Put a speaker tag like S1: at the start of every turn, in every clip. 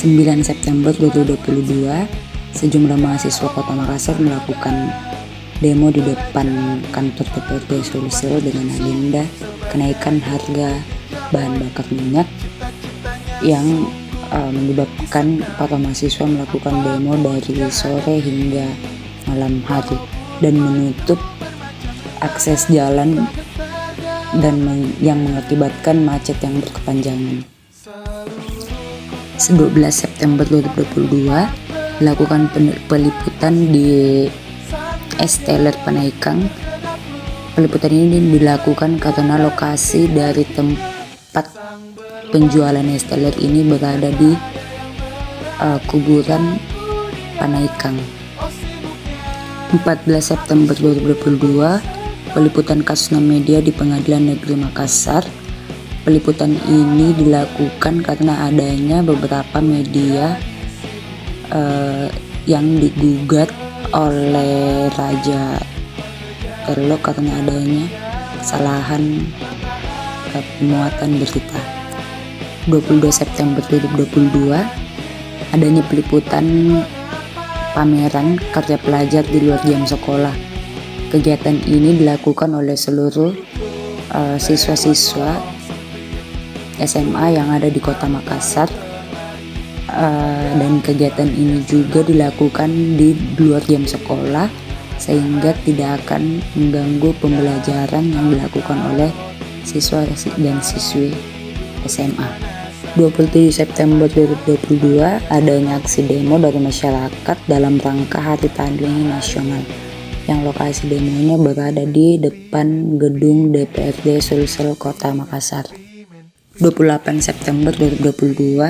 S1: 9 September 2022, sejumlah mahasiswa Kota Makassar melakukan demo di depan kantor DPRD Sulsel dengan agenda kenaikan harga bahan bakar minyak yang menyebabkan para mahasiswa melakukan demo dari sore hingga malam hari dan menutup akses jalan dan yang mengakibatkan macet yang berkepanjangan. 12 September 2022 dilakukan peliputan di es teler Panaikang. Peliputan ini dilakukan karena lokasi dari tempat penjualan es teler ini berada di kuburan Panaikang. 14 September 2022 peliputan kasus media di Pengadilan Negeri Makassar. Peliputan ini dilakukan karena adanya beberapa media yang digugat oleh Raja Telok karena adanya kesalahan pemuatan berita. 22 September 2022 adanya peliputan pameran karya pelajar di luar jam sekolah. Kegiatan ini dilakukan oleh seluruh siswa-siswa SMA yang ada di Kota Makassar, dan kegiatan ini juga dilakukan di luar jam sekolah sehingga tidak akan mengganggu pembelajaran yang dilakukan oleh siswa dan siswi SMA. 27 September 2022 adanya aksi demo dari masyarakat dalam rangka Hari Tani Nasional yang lokasi demonya berada di depan gedung DPRD Sulsel Kota Makassar. 28 September 2022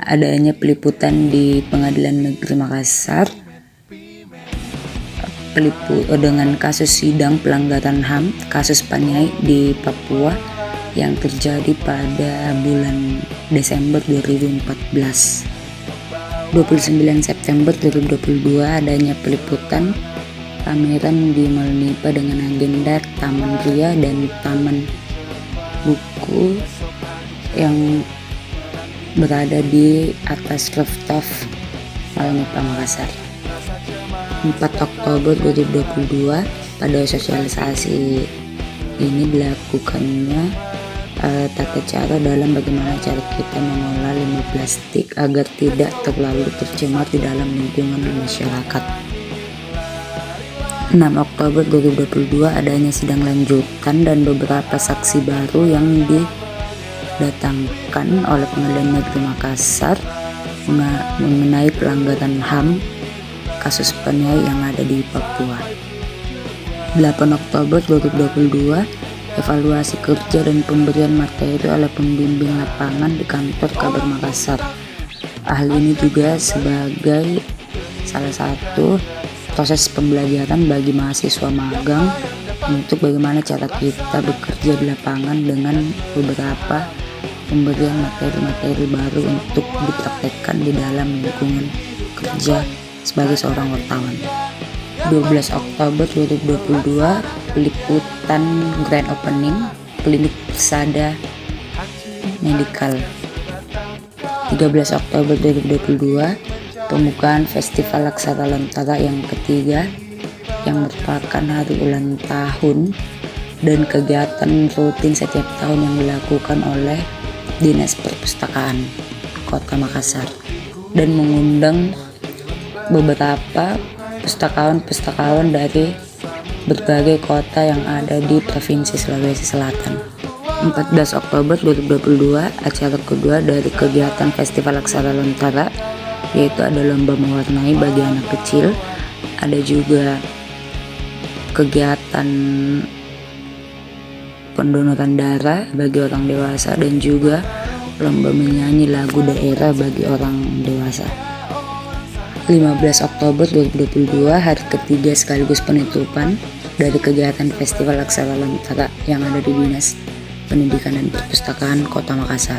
S1: adanya peliputan di Pengadilan Negeri Makassar dengan kasus sidang pelanggaran HAM kasus Paniai di Papua yang terjadi pada bulan Desember 2014. 29 September 2022 adanya peliputan pameran di Malnipa dengan agenda Taman Ria dan Taman Buku yang berada di atas rooftop Malnipa Makassar. 4 Oktober 2022 pada sosialisasi ini dilakukannya tata cara dalam bagaimana cara kita mengolah limbah plastik agar tidak terlalu tercemar di dalam lingkungan masyarakat. 6 Oktober 2022 adanya sidang lanjutan dan beberapa saksi baru yang didatangkan oleh Pengadilan Negeri Makassar mengenai pelanggaran HAM kasus Paniai yang ada di Papua. 8 Oktober 2022 evaluasi kerja dan pemberian materi oleh pembimbing lapangan di kantor Kabar Makassar. Hal ini juga sebagai salah satu proses pembelajaran bagi mahasiswa magang untuk bagaimana cara kita bekerja di lapangan dengan beberapa pemberian materi-materi baru untuk dipraktekkan di dalam lingkungan kerja sebagai seorang wartawan. 12 Oktober 2022 peliputan grand opening klinik Persada Medical. 13 Oktober 2022 pembukaan Festival Aksara Lontara yang ketiga yang merupakan hari ulang tahun dan kegiatan rutin setiap tahun yang dilakukan oleh Dinas Perpustakaan Kota Makassar dan mengundang beberapa pustakawan dari berbagai kota yang ada di Provinsi Sulawesi Selatan. 14 Oktober 2022 acara kedua dari kegiatan Festival Aksara Lontara, yaitu ada lomba mewarnai bagi anak kecil, ada juga kegiatan pendonoran darah bagi orang dewasa dan juga lomba menyanyi lagu daerah bagi orang dewasa. 15 Oktober 2022 hari ketiga sekaligus penutupan dari kegiatan Festival Aksara Lontara yang ada di Dinas Pendidikan dan Perpustakaan Kota Makassar.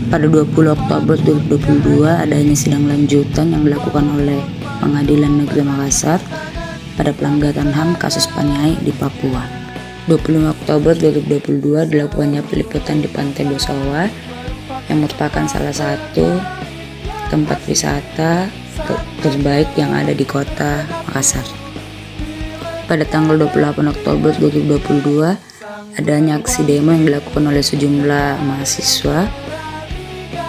S1: Pada 20 Oktober 2022 adanya sidang lanjutan yang dilakukan oleh Pengadilan Negeri Makassar pada pelanggaran HAM kasus Paniai di Papua. 25 Oktober 2022 dilakukannya peliputan di Pantai Bosawa yang merupakan salah satu tempat wisata terbaik yang ada di kota Makassar. Pada tanggal 28 Oktober 2022, adanya aksi demo yang dilakukan oleh sejumlah mahasiswa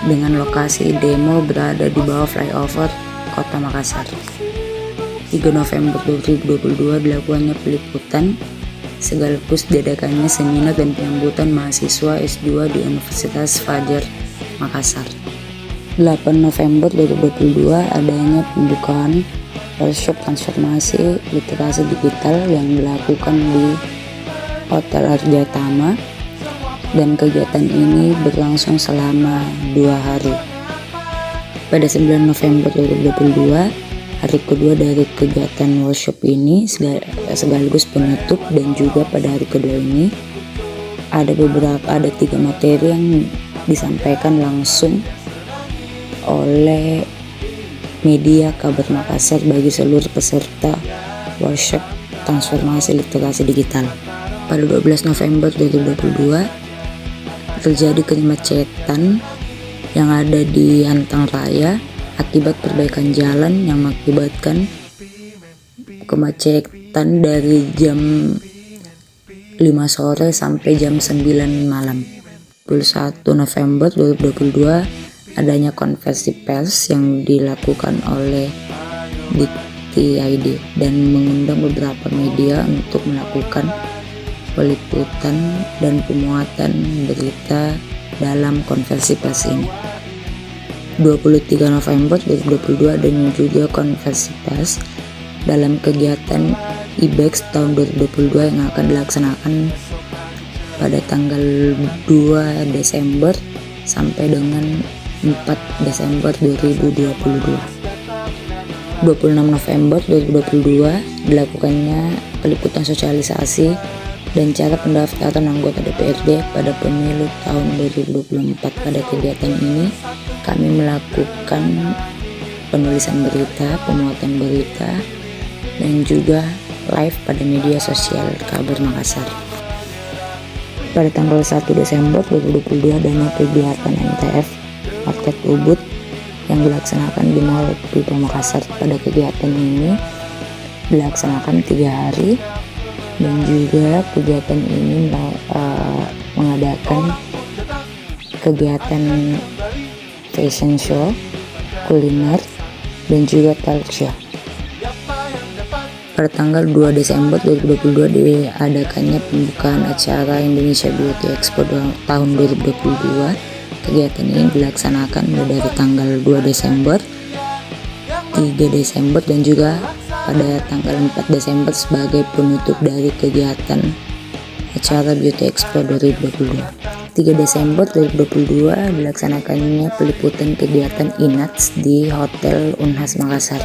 S1: dengan lokasi demo berada di bawah flyover kota Makassar. 3 November 2022 dilakukannya peliputan sekaligus diadakannya seminar dan penyambutan mahasiswa S2 di Universitas Fajar Makassar. 8 November 2022 adanya pembukaan workshop transformasi literasi digital yang dilakukan di Hotel Arjatama, dan kegiatan ini berlangsung selama 2 hari. Pada 9 November 2022, hari kedua dari kegiatan workshop ini sekaligus penutup, dan juga pada hari kedua ini ada 3 materi yang disampaikan langsung oleh media Kabar Makassar bagi seluruh peserta workshop transformasi literasi digital. Pada 12 November 2022 terjadi kemacetan yang ada di Antang Raya akibat perbaikan jalan yang mengakibatkan kemacetan dari jam 5 sore sampai jam 9 malam. 21 November 2022 adanya konversi pers yang dilakukan oleh Dikti ID dan mengundang beberapa media untuk melakukan peliputan dan pemuatan berita dalam konversi pers ini. 23 November 2022 adanya juga konversi pers dalam kegiatan IBEX tahun 2022 yang akan dilaksanakan pada tanggal 2 Desember sampai dengan 4 Desember 2022. 26 November 2022 dilakukannya peliputan sosialisasi dan cara pendaftaran anggota DPRD pada pemilu tahun 2024. Pada kegiatan ini kami melakukan penulisan berita, pemuatan berita, dan juga live pada media sosial Kabar Makassar. Pada tanggal 1 Desember 2022 adanya kegiatan MTF Market Ubud yang dilaksanakan di Mall Pipa Makassar. Pada kegiatan ini dilaksanakan 3 hari, dan juga kegiatan ini mengadakan kegiatan fashion show, kuliner, dan juga talk show. Pada tanggal 2 Desember 2022 diadakannya pembukaan acara Indonesia Beauty Expo tahun 2022. Kegiatan ini dilaksanakan mulai dari tanggal 2 Desember, 3 Desember, dan juga pada tanggal 4 Desember sebagai penutup dari kegiatan acara Beauty Expo 2022. 3 Desember 2022 dilaksanakannya peliputan kegiatan INATS di Hotel Unhas Makassar.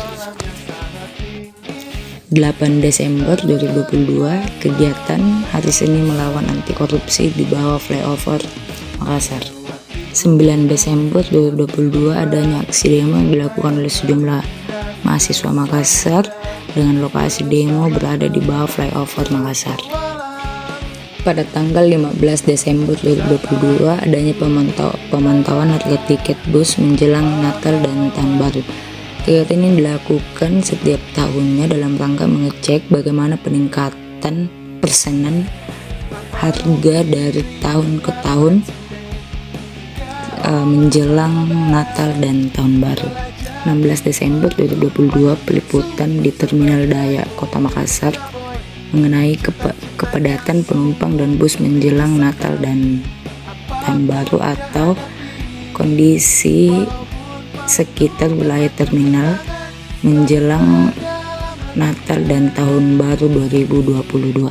S1: 8 Desember 2022 kegiatan Hari Seni Melawan Anti Korupsi di bawah flyover Makassar. 9 Desember 2022 adanya aksi demo yang dilakukan oleh sejumlah mahasiswa Makassar dengan lokasi demo berada di bawah flyover Makassar. Pada tanggal 15 Desember 2022 adanya pemantauan harga tiket bus menjelang Natal dan Tahun Baru. Kegiatan ini dilakukan setiap tahunnya dalam rangka mengecek bagaimana peningkatan persenan harga dari tahun ke tahun menjelang Natal dan Tahun Baru. 16 Desember 2022 peliputan di Terminal Dayak Kota Makassar mengenai kepadatan penumpang dan bus menjelang Natal dan Tahun Baru atau kondisi sekitar wilayah terminal menjelang Natal dan Tahun Baru 2022.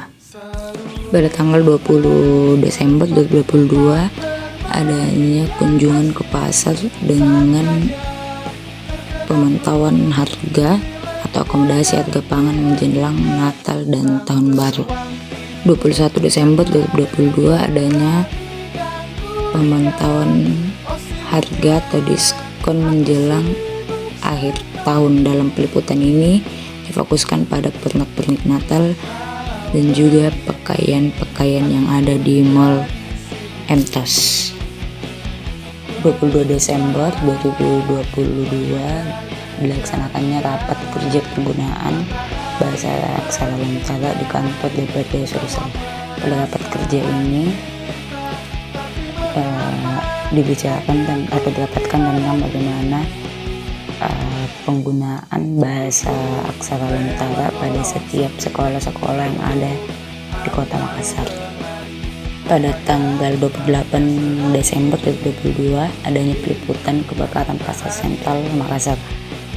S1: Pada tanggal 20 Desember 2022 adanya kunjungan ke pasar dengan pemantauan harga atau akomodasi harga pangan menjelang Natal dan Tahun Baru. 21 Desember 2022 adanya pemantauan harga atau diskon menjelang akhir tahun. Dalam peliputan ini difokuskan pada pernak-pernik Natal dan juga pakaian-pakaian yang ada di Mall Emtos. 22 Desember 2022 dilaksanakannya rapat kerja penggunaan bahasa aksara lontara di kantor DPRD Sulsel. Pada rapat kerja ini dibicarakan atau didapatkan tentang bagaimana penggunaan bahasa aksara lontara pada setiap sekolah-sekolah yang ada di Kota Makassar. Pada tanggal 28 Desember 2022 adanya peliputan kebakaran Pasar Sentral Makassar.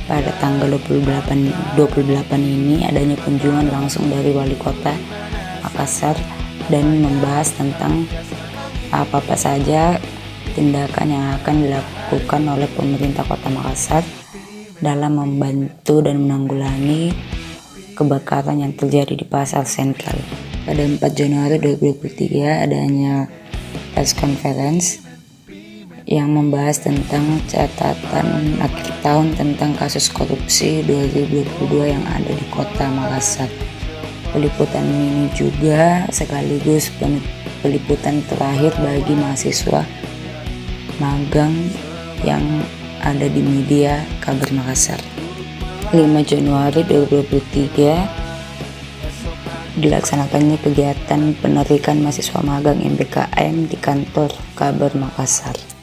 S1: Pada tanggal 28 ini adanya kunjungan langsung dari Wali Kota Makassar dan membahas tentang apa-apa saja tindakan yang akan dilakukan oleh pemerintah Kota Makassar dalam membantu dan menanggulangi kebakaran yang terjadi di Pasar Sentral. Pada 4 Januari 2023 adanya press conference yang membahas tentang catatan akhir tahun tentang kasus korupsi 2022 yang ada di Kota Makassar. Peliputan ini juga sekaligus peliputan terakhir bagi mahasiswa magang yang ada di media Kabar Makassar. 5 Januari 2023 dilaksanakannya kegiatan penarikan mahasiswa magang MBKM di kantor Kabar Makassar.